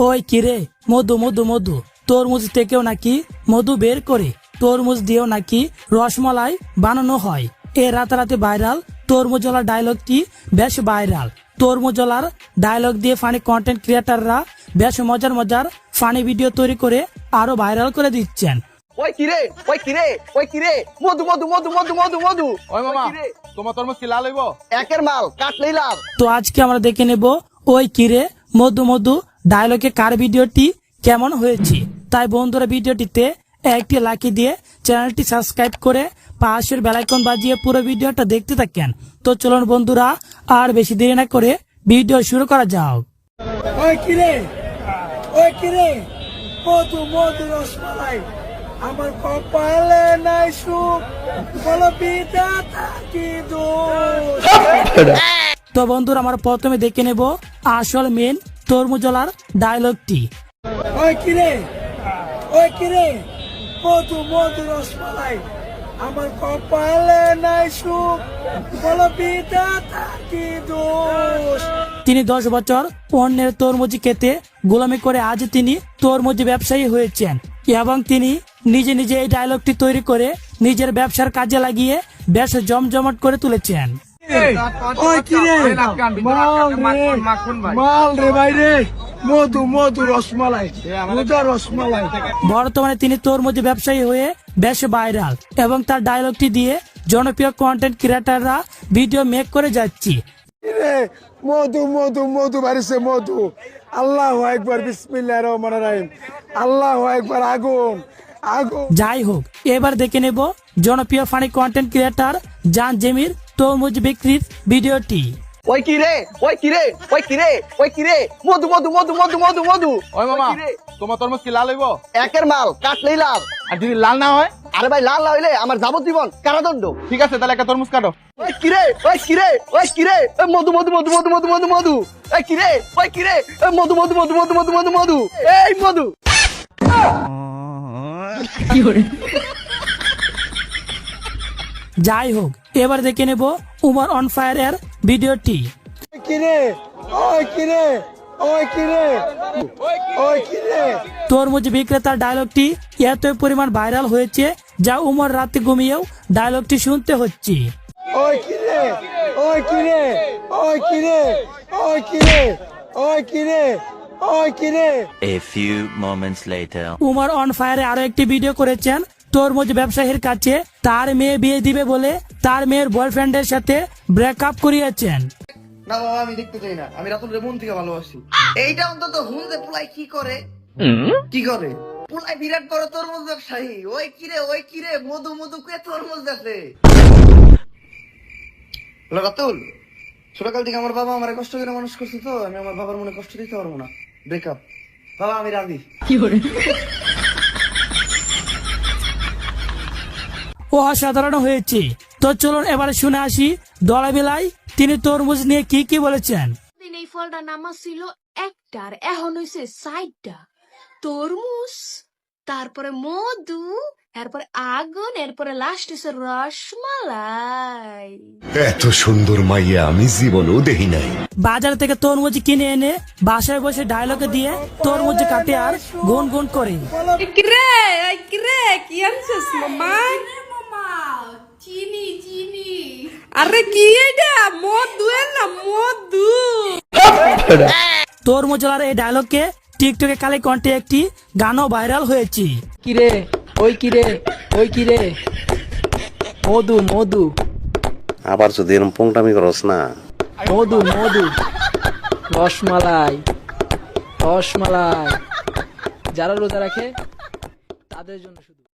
ওই কিরে, মধু মধু মধু, তরমুজ থেকেও নাকি মধু বের করে তরমুজ দিয়েও নাকি রসমালাই বানানো হয়। এ রাতারাতি ভাইরাল তরমুজলার ডায়লগটি বেশ ভাইরাল। তরমুজলার ডায়লগ দিয়ে ফানি কন্টেন্ট ক্রিয়েটাররা বেশ মজার মজার ফানি ভিডিও তৈরি করে আরো ভাইরাল করে দিচ্ছেন। ওই কিরে, ওই কিরে, ওই কিরে, মধু মধু মধু মধু মধু মধু। ওই মামা, তোমার তরমুজ কি লাল হইব? একের মাল কাটলেই লাভ। তো আজকে আমরা দেখে নেব ওই কিরে মধু মধু ডায়লগে কার ভিডিওটি কেমন হয়েছে। তাই বন্ধুরা ভিডিওটিতে একটি লাকি দিয়ে চ্যানেলটি সাবস্ক্রাইব করে পাশের বেল আইকন বাজিয়ে পুরো ভিডিওটা দেখতে থাকেন। তো চলুন বন্ধুরা আর বেশি দেরি না করে ভিডিও শুরু করা যাক। ওই কিরে, ওই কিরে, মধু মধু রসমালাই, আমার কপালে নাই সুখ, বলো বিধাতা কি দোষ। তো বন্ধুরা আমরা প্রথমে দেখে নেব আসল মেন তরমুজলার ডায়লগটি। ওই কিরে, ওই কিরে, মধু মধু রসমালাই, আমার কপালে নাই সুখ, বলো বিধাতা কি দোষ। তিনি 10 বছর অন্যের তরমুজ খেতে গোলামি করে আজ তিনি তরমুজ ব্যবসায়ী হয়েছেন এবং তিনি নিজে নিজে এই ডায়লগটি তৈরি করে নিজের ব্যবসার কাজে লাগিয়ে বেশ জমজমাট করে তুলেছেন। ওই কিরে, মাল রে ভাই রে, মধু মধু রসমালাই, মধু রসমালাই। বর্তমানে তিনি তরমুজ ব্যবসায়ী হয়ে বেশ ভাইরাল এবং তার ডায়লগটি দিয়ে জনপ্রিয় কন্টেন্ট ক্রিয়েটাররা ভিডিও মেক করে যাচ্ছে। রে মধু মধু মধু বাড়িছে মধু। আল্লাহু আকবার, বিসমিল্লাহির রহমানির রহিম, আল্লাহু আকবার। আগুন আগুন। যাই হোক, এবার দেখে নেব জনপ্রিয় ফানি কন্টেন্ট ক্রিয়েটার জান জেমির তরমুজ বিক্রির ভিডিওটি। ওই কিরে, ওই কিরে, ওই কিরে, ওই কিরে, মধু মধু মধু মধু মধু মধু। ওই মামা, কিরে, তোমার তরমুজ কি লাল হইব? একের মাল কাটলেই লাভ। আর যদি লাল না হয়? আরে ভাই লাল না হইলে আমার যাবজ্জীবন কারাদণ্ড। ঠিক আছে, তাহলে একটা তরমুজ কাটো। ওই কিরে, ওই কিরে, ওই কিরে, ওই মধু মধু মধু মধু মধু মধু মধু। ওই কিরে, ওই কিরে, ওই মধু মধু মধু মধু মধু মধু মধু। এই মধু। যাই হোক, এবার দেখে নেব উমর অন ফায়ার এর ভিডিওটি। ওই কিরে, ওই কিরে, ওই কিরে, ওই কিরে। তরমুজ বিক্রেতার ডায়লগটি এত পরিমাণ ভাইরাল হয়েছে যা উমর রাতে ঘুমিয়েও ডায়লগটি শুনতে হচ্ছে। ওই কিরে, ওই কিরে, ওই কিরে, ওই কিরে, ওই কিরে, ওই কিরে। A few moments later. Umar on ফায়ারে আরো একটি ভিডিও করেছেন তরমুজ ব্যবসায়ীর কাছে তার মেয়ে বিয়ে দিবে বলে তার মেয়ের বয়ফ্রেন্ডের সাথে ব্রেকআপ করিয়েছেন। না বাবা, আমি দেখতে চাই না, আমি রাতুলের মন থেকে ভালোবাসি। এইটা অন্তত হুনতে পুলাই কি করে, কি করে পুলাই বিরাট বড় তরমুজ ব্যবসায়ী। ওই কিরে, ওই কিরে, মধু মধু কে তরমুজ দেখে। রাতুল, ছোটকাল থেকে আমার বাবা আমার কষ্ট করে মানুষ করছে, তো আমি আমার বাবার মনে কষ্ট দিতে পারবো না। ব্রেকআপ বাবা, আমি রাজি। ও অসাধারণ হয়েছে। তো চলুন এবারে শুনে আসি দলাবেলায় তিনি তরমুজ নিয়ে কি কি বলেছেন। দিন এই ফলটার নাম ছিল একটার, এখন হয়েছে 60টা। তরমুজ, তারপরে মধু, এরপরে আগুন, এরপরে লাস্ট হচ্ছে রসমালাই। এত সুন্দর মাইয়া আমি জীবনেও দেখি নাই। বাজার থেকে তরমুজ কিনে এনে বাসায় বসে ডায়লগে দিয়ে তরমুজ কাটে আর গুন গুন করে। কি আনছিস মামা? চিনি চিনি। আরে কি এটা? মধু না মধু। তরমুজলার এই ডায়লগকে টিকটকে কালে কণ্ঠে একটি গানও ভাইরাল হয়েছে। কিরে, ওই কিরে, ওই কিরে, মধু মধু আবার যদি এরকম পোংটামি করস না। মধু মধু রসমালাই, রসমালাই। যারা রোজা রাখে তাদের জন্য শুধু।